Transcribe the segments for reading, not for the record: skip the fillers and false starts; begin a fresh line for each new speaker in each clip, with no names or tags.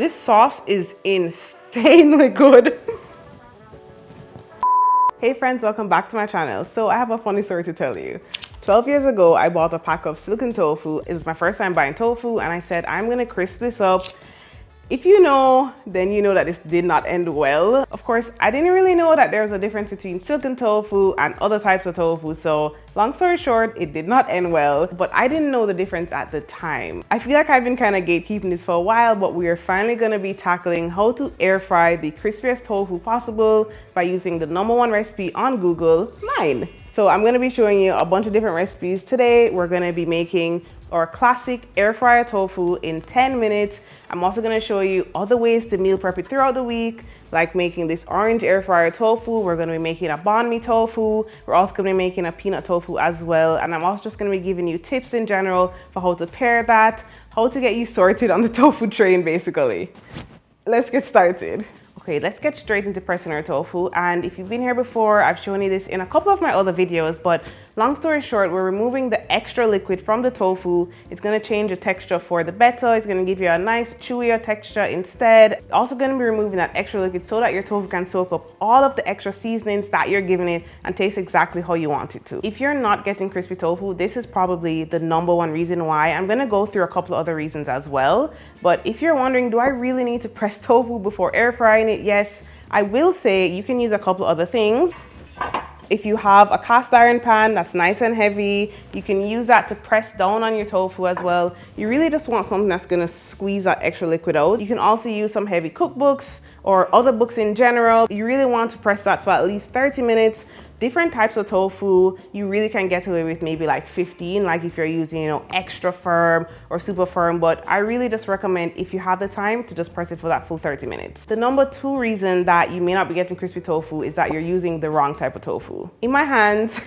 This sauce is insanely good. Hey friends, welcome back to my channel. So I have a funny story to tell you. 12 years ago, I bought a pack of Silken tofu. It was my first time buying tofu and I said, I'm gonna crisp this up. If you know, then you know that this did not end well. Of course, I didn't really know that there was a difference between Silken tofu and other types of tofu. So long story short, it did not end well, but I didn't know the difference at the time. I feel like I've been kind of gatekeeping this for a while, but we are finally gonna be tackling how to air fry the crispiest tofu possible by using the #1 recipe on Google, mine. So I'm gonna be showing you a bunch of different recipes. Today, we're gonna be making our classic air fryer tofu in 10 minutes. I'm also gonna show you other ways to meal prep it throughout the week, like making this orange air fryer tofu. We're gonna be making a banh mi tofu. We're also gonna be making a peanut tofu as well. And I'm also just gonna be giving you tips in general for how to pair that, how to get you sorted on the tofu train, basically. Let's get started. Okay, let's get straight into pressing our tofu. And if you've been here before, I've shown you this in a couple of my other videos, but long story short, we're removing the extra liquid from the tofu. It's gonna change the texture for the better. It's gonna give you a nice chewier texture instead. Also gonna be removing that extra liquid so that your tofu can soak up all of the extra seasonings that you're giving it and taste exactly how you want it to. If you're not getting crispy tofu, this is probably the #1 reason why. I'm gonna go through a couple of other reasons as well. But if you're wondering, do I really need to press tofu before air frying it? Yes, I will say you can use a couple of other things. If you have a cast iron pan that's nice and heavy, you can use that to press down on your tofu as well. You really just want something that's gonna squeeze that extra liquid out. You can also use some heavy cookbooks or other books in general. You really want to press that for at least 30 minutes. Different types of tofu, you really can get away with maybe like 15, like if you're using, extra firm or super firm, but I really just recommend, if you have the time, to just press it for that full 30 minutes. The #2 reason that you may not be getting crispy tofu is that you're using the wrong type of tofu. In my hands,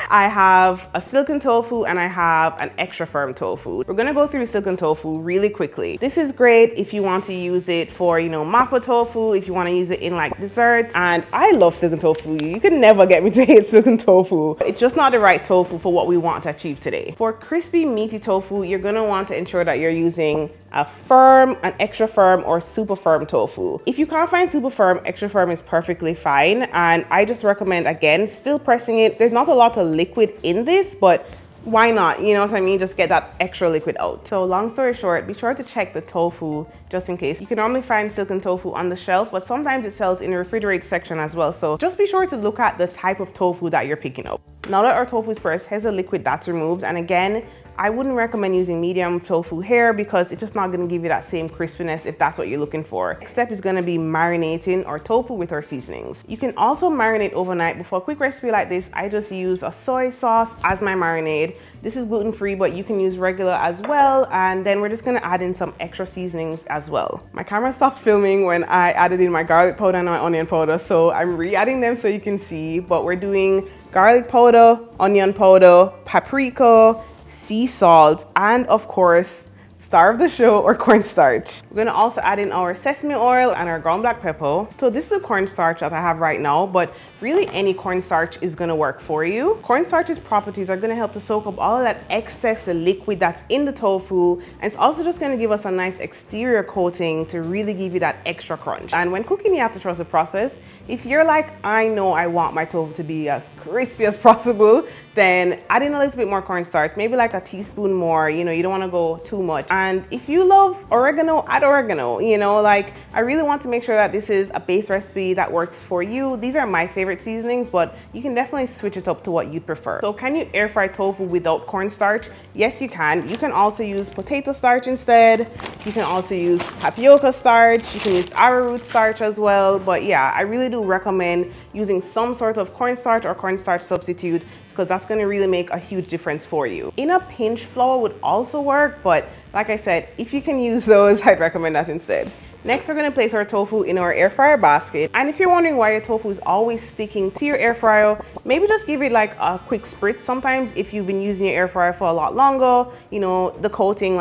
I have a Silken tofu and I have an extra firm tofu. We're gonna go through Silken tofu really quickly. This is great if you want to use it for, mapo tofu, if you want to use it in like desserts, and I love Silken tofu. You can never get me to hate Silken tofu. It's just not the right tofu for what we want to achieve today. For crispy meaty tofu, you're gonna want to ensure that you're using a firm, an extra firm, or super firm tofu. If you can't find super firm, extra firm is perfectly fine. And I just recommend, again, still pressing it. There's not a lot of liquid in this, but why not? You know what I mean? Just get that extra liquid out. So long story short, be sure to check the tofu just in case. You can normally find Silken tofu on the shelf, but sometimes it sells in the refrigerated section as well. So just be sure to look at the type of tofu that you're picking up. Now that our tofu is pressed, here's the liquid that's removed. And again, I wouldn't recommend using medium tofu here because it's just not gonna give you that same crispiness if that's what you're looking for. Next step is gonna be marinating our tofu with our seasonings. You can also marinate overnight, but for a quick recipe like this, I just use a soy sauce as my marinade. This is gluten-free, but you can use regular as well. And then we're just gonna add in some extra seasonings as well. My camera stopped filming when I added in my garlic powder and my onion powder, so I'm re-adding them so you can see, but we're doing garlic powder, onion powder, paprika, sea salt, and of course, star of the show, or cornstarch. We're gonna also add in our sesame oil and our ground black pepper. So this is a cornstarch that I have right now, but really any cornstarch is gonna work for you. Cornstarch's properties are gonna help to soak up all of that excess liquid that's in the tofu, and it's also just gonna give us a nice exterior coating to really give you that extra crunch. And when cooking, you have to trust the process. If you're like, I know I want my tofu to be as crispy as possible, then add in a little bit more cornstarch, maybe like a teaspoon more. You don't want to go too much. And if you love oregano, add oregano. Like, I really want to make sure that this is a base recipe that works for you. These are my favorite seasonings, but you can definitely switch it up to what you'd prefer. So can you air fry tofu without cornstarch? Yes, you can. You can also use potato starch instead. You can also use tapioca starch. You can use arrowroot starch as well. But yeah, I really do recommend using some sort of cornstarch or cornstarch substitute, because that's going to really make a huge difference for you. In a pinch, flour would also work, but like I said, if you can use those, I'd recommend that instead. Next, we're gonna place our tofu in our air fryer basket. And if you're wondering why your tofu is always sticking to your air fryer, maybe just give it like a quick spritz. Sometimes if you've been using your air fryer for a lot longer, the coating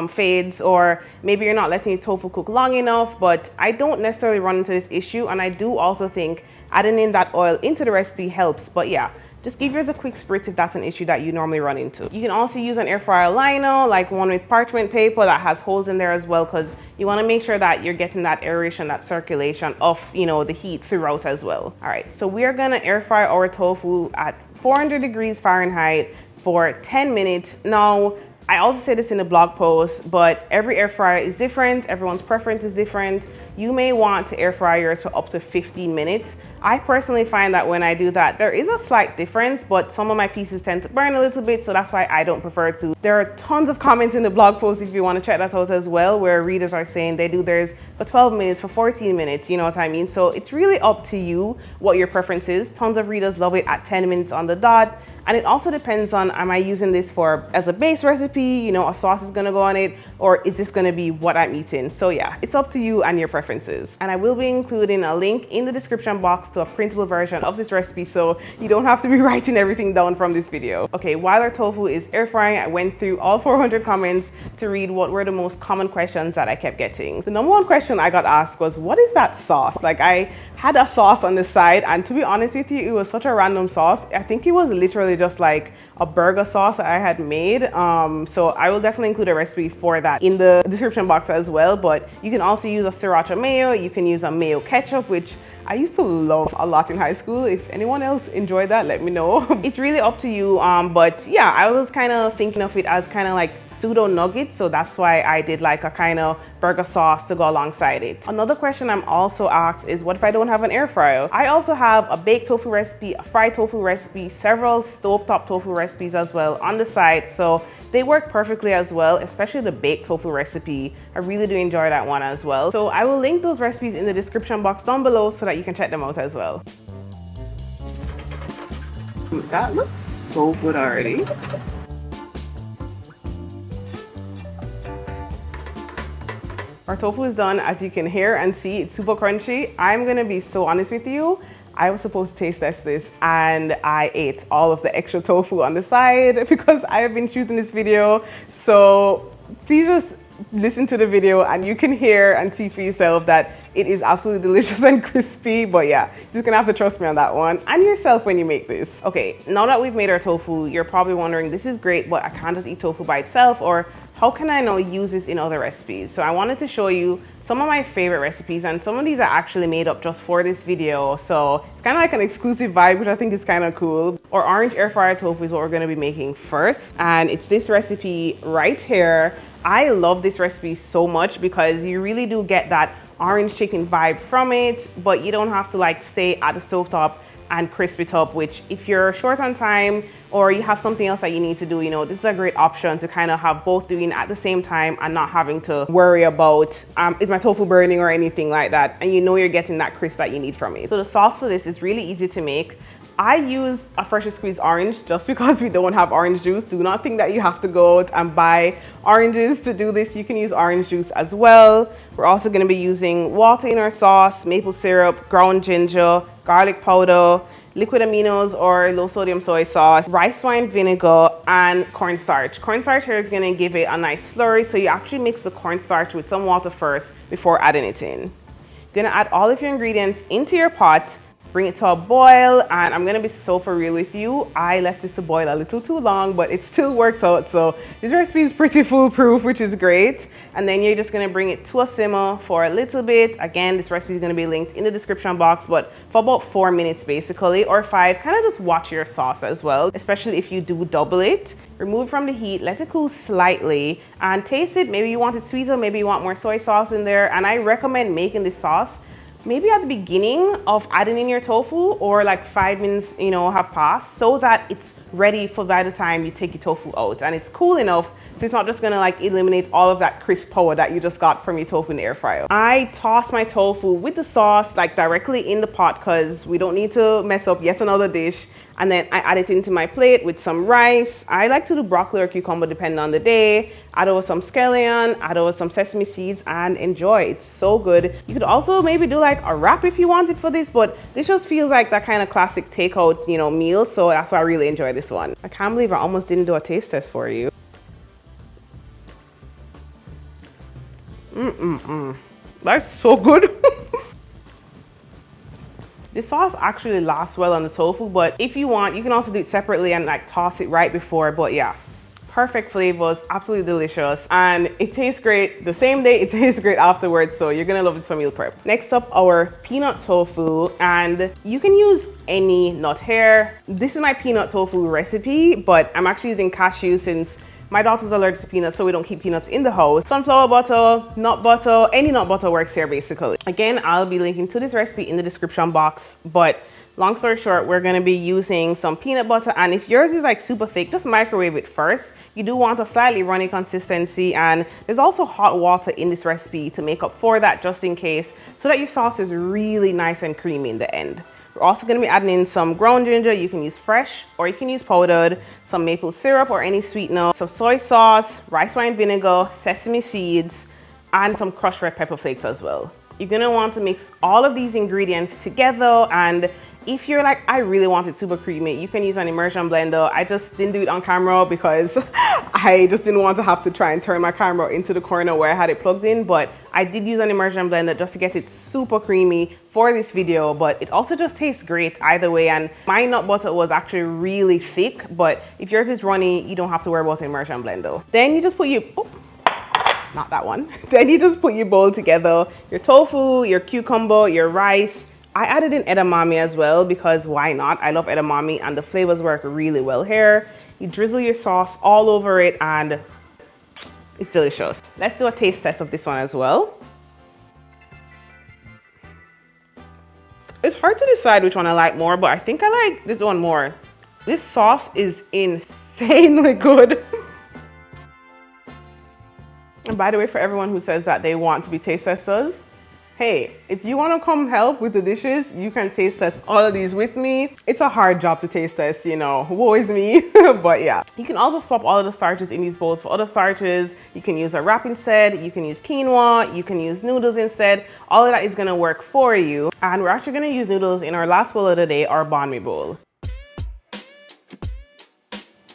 fades, or maybe you're not letting your tofu cook long enough. But I don't necessarily run into this issue, and I do also think adding in that oil into the recipe helps. But yeah, just give yours a quick spritz if that's an issue that you normally run into. You can also use an air fryer liner, like one with parchment paper that has holes in there as well, because you want to make sure that you're getting that aeration, that circulation of, you know, the heat throughout as well. All right, so we are gonna air fry our tofu at 400 degrees Fahrenheit for 10 minutes. Now, I also say this in the blog post, but every air fryer is different. Everyone's preference is different. You may want to air fry yours for up to 15 minutes. I personally find that when I do that, there is a slight difference, but some of my pieces tend to burn a little bit, so that's why I don't prefer to. There are tons of comments in the blog post if you want to check that out as well, where readers are saying they do theirs for 12 minutes, for 14 minutes, you know what I mean? So it's really up to you what your preference is. Tons of readers love it at 10 minutes on the dot. And it also depends on, am I using this for as a base recipe, you know, a sauce is gonna go on it, or is this gonna be what I'm eating? So yeah, it's up to you and your preferences. And I will be including a link in the description box to a printable version of this recipe, so you don't have to be writing everything down from this video. Okay, while our tofu is air frying, I went through all 400 comments to read what were the most common questions that I kept getting. The number one question I got asked was, what is that sauce? Like, I had a sauce on the side, and to be honest with you, it was such a random sauce. I think it was literally just like a burger sauce that I had made. So I will definitely include a recipe for that in the description box as well. But you can also use a sriracha mayo. You can use a mayo ketchup, which I used to love a lot in high school. If anyone else enjoyed that, let me know. It's really up to you. But yeah, I was kind of thinking of it as kind of like pseudo nuggets, so that's why I did like a kind of burger sauce to go alongside it. Another question I'm also asked is, what if I don't have an air fryer? I also have a baked tofu recipe, a fried tofu recipe, several stovetop tofu recipes as well on the side, so they work perfectly as well, especially the baked tofu recipe. I really do enjoy that one as well. So I will link those recipes in the description box down below so that you can check them out as well. That looks so good already. Our tofu is done. As you can hear and see, it's super crunchy. I'm gonna be so honest with you. I was supposed to taste test this and I ate all of the extra tofu on the side because I have been shooting this video. So please just listen to the video and you can hear and see for yourself that it is absolutely delicious and crispy. But yeah, you're just gonna have to trust me on that one and yourself when you make this. Okay, now that we've made our tofu, you're probably wondering, this is great, but I can't just eat tofu by itself, or how can I now use this in other recipes? So I wanted to show you some of my favorite recipes, and some of these are actually made up just for this video. So it's kind of like an exclusive vibe, which I think is kind of cool. Our orange air fryer tofu is what we're going to be making first. And it's this recipe right here. I love this recipe so much because you really do get that orange chicken vibe from it, but you don't have to like stay at the stovetop and crisp it up, which if you're short on time or you have something else that you need to do, you know, this is a great option to kind of have both doing at the same time and not having to worry about is my tofu burning or anything like that, and you know you're getting that crisp that you need from it. So the sauce for this is really easy to make. I use a freshly squeezed orange just because we don't have orange juice. Do not think that you have to go out and buy oranges to do this. You can use orange juice as well. We're also going to be using water in our sauce, maple syrup, ground ginger, garlic powder, liquid aminos or low sodium soy sauce, rice wine vinegar, and cornstarch. Cornstarch here is going to give it a nice slurry, so you actually mix the cornstarch with some water first before adding it in. You're going to add all of your ingredients into your pot, bring it to a boil, and I'm gonna be so for real with you, I left this to boil a little too long, but it still worked out. So this recipe is pretty foolproof, which is great. And then you're just gonna bring it to a simmer for a little bit. Again, this recipe is gonna be linked in the description box, but for about 4 minutes basically, or 5. Kind of just watch your sauce as well, especially if you do double it. Remove from the heat, let it cool slightly, and taste it. Maybe you want it sweeter, maybe you want more soy sauce in there. And I recommend making this sauce maybe at the beginning of adding in your tofu, or like 5 minutes, you know, have passed, so that it's ready for by the time you take your tofu out and it's cool enough so it's not just gonna like eliminate all of that crisp power that you just got from your tofu in the air fryer. I toss my tofu with the sauce like directly in the pot because we don't need to mess up yet another dish. And then I add it into my plate with some rice. I like to do broccoli or cucumber depending on the day. Add over some scallion, add over some sesame seeds, and enjoy. It's so good. You could also maybe do like a wrap if you wanted for this, but this just feels like that kind of classic takeout, you know, meal. So that's why I really enjoy this one. I can't believe I almost didn't do a taste test for you. That's so good. This sauce actually lasts well on the tofu, but if you want, you can also do it separately and like toss it right before. But yeah, perfect flavors, absolutely delicious, and it tastes great the same day, it tastes great afterwards, so you're gonna love this for meal prep. Next up, our peanut tofu, and you can use any nut here. This is my peanut tofu recipe, but I'm actually using cashew since my daughter's allergic to peanuts, so we don't keep peanuts in the house. Sunflower butter, any nut butter works here basically. Again, I'll be linking to this recipe in the description box, but long story short, we're gonna be using some peanut butter, and if yours is like super thick, just microwave it first. You do want a slightly runny consistency, and there's also hot water in this recipe to make up for that just in case, so that your sauce is really nice and creamy in the end. We're also going to be adding in some ground ginger. You can use fresh or you can use powdered, some maple syrup or any sweetener, some soy sauce, rice wine vinegar, sesame seeds, and some crushed red pepper flakes as well. You're going to want to mix all of these ingredients together, and if you're like, I really want it super creamy, you can use an immersion blender. I just didn't do it on camera because I just didn't want to have to try and turn my camera into the corner where I had it plugged in, but I did use an immersion blender just to get it super creamy for this video, but it also just tastes great either way. And my nut butter was actually really thick, but if yours is runny, you don't have to worry about the immersion blender. Then you just put your, not that one. Then you just put your bowl together, your tofu, your cucumber, your rice. I added in edamame as well because why not? I love edamame and the flavors work really well here. You drizzle your sauce all over it and it's delicious. Let's do a taste test of this one as well. It's hard to decide which one I like more, but I think I like this one more. This sauce is insanely good. And by the way, for everyone who says that they want to be taste testers, hey, if you want to come help with the dishes, you can taste test all of these with me. It's a hard job to taste test, you know, woe is me. But yeah, you can also swap all of the starches in these bowls for other starches. You can use a wrap instead, you can use quinoa, you can use noodles instead. All of that is going to work for you. And we're actually going to use noodles in our last bowl of the day, our banh mi bowl.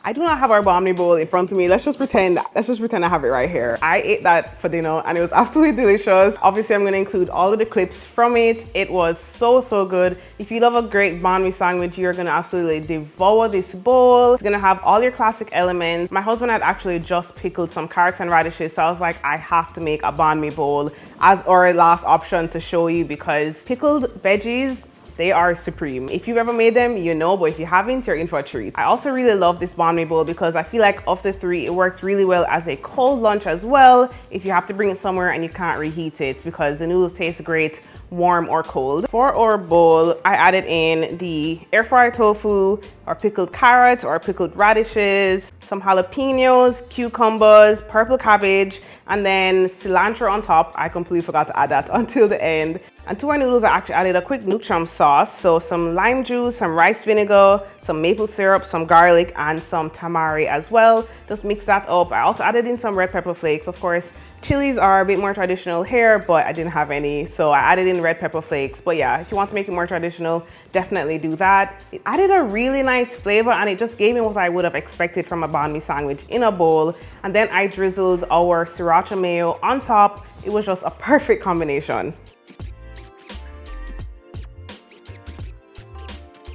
I do not have our banh mi bowl in front of me. Let's just pretend I have it right here. I ate that for dinner and it was absolutely delicious. Obviously, I'm gonna include all of the clips from it. It was so, so good. If you love a great banh mi sandwich, you're gonna absolutely devour this bowl. It's gonna have all your classic elements. My husband had actually just pickled some carrots and radishes, so I was like, I have to make a banh mi bowl as our last option to show you because pickled veggies, they are supreme. If you've ever made them, you know, but if you haven't, you're in for a treat. I also really love this banh mi bowl because I feel like of the three, it works really well as a cold lunch as well. If you have to bring it somewhere and you can't reheat it because the noodles taste great warm or cold. For our bowl, I added in the air fried tofu, or pickled carrots or pickled radishes, some jalapenos, cucumbers, purple cabbage, and then cilantro on top. I completely forgot to add that until the end. And to our noodles, I actually added a quick nutrium sauce. So some lime juice, some rice vinegar, some maple syrup, some garlic, and some tamari as well. Just mix that up. I also added in some red pepper flakes. Of course, chilies are a bit more traditional here, but I didn't have any, so I added in red pepper flakes. But yeah, if you want to make it more traditional, definitely do that. It added a really nice flavor and it just gave me what I would have expected from a banh mi sandwich in a bowl. And then I drizzled our sriracha mayo on top. It was just a perfect combination.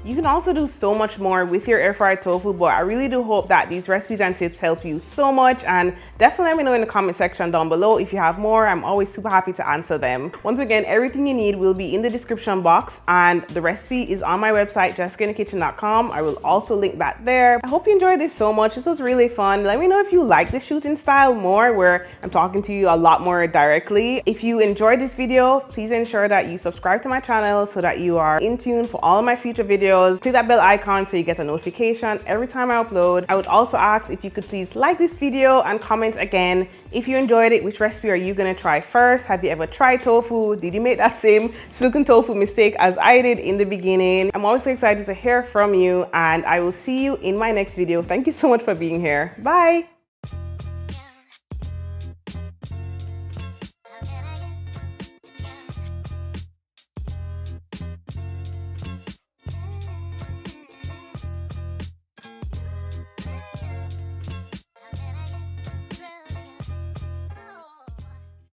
You can also do so much more with your air fried tofu, but I really do hope that these recipes and tips help you so much, and definitely let me know in the comment section down below if you have more. I'm always super happy to answer them. Once again, everything you need will be in the description box, and the recipe is on my website, jessicainkitchen.com. I will also link that there. I hope you enjoyed this so much. This was really fun. Let me know if you like this shooting style more, where I'm talking to you a lot more directly. If you enjoyed this video, please ensure that you subscribe to my channel so that you are in tune for all of my future videos. Click that bell icon so you get a notification every time I upload. I would also ask if you could please like this video and comment again if you enjoyed it. Which recipe are you gonna try first? Have you ever tried tofu? Did you make that same silken tofu mistake as I did in the beginning? I'm always so excited to hear from you, and I will see you in my next video. Thank you so much for being here. Bye.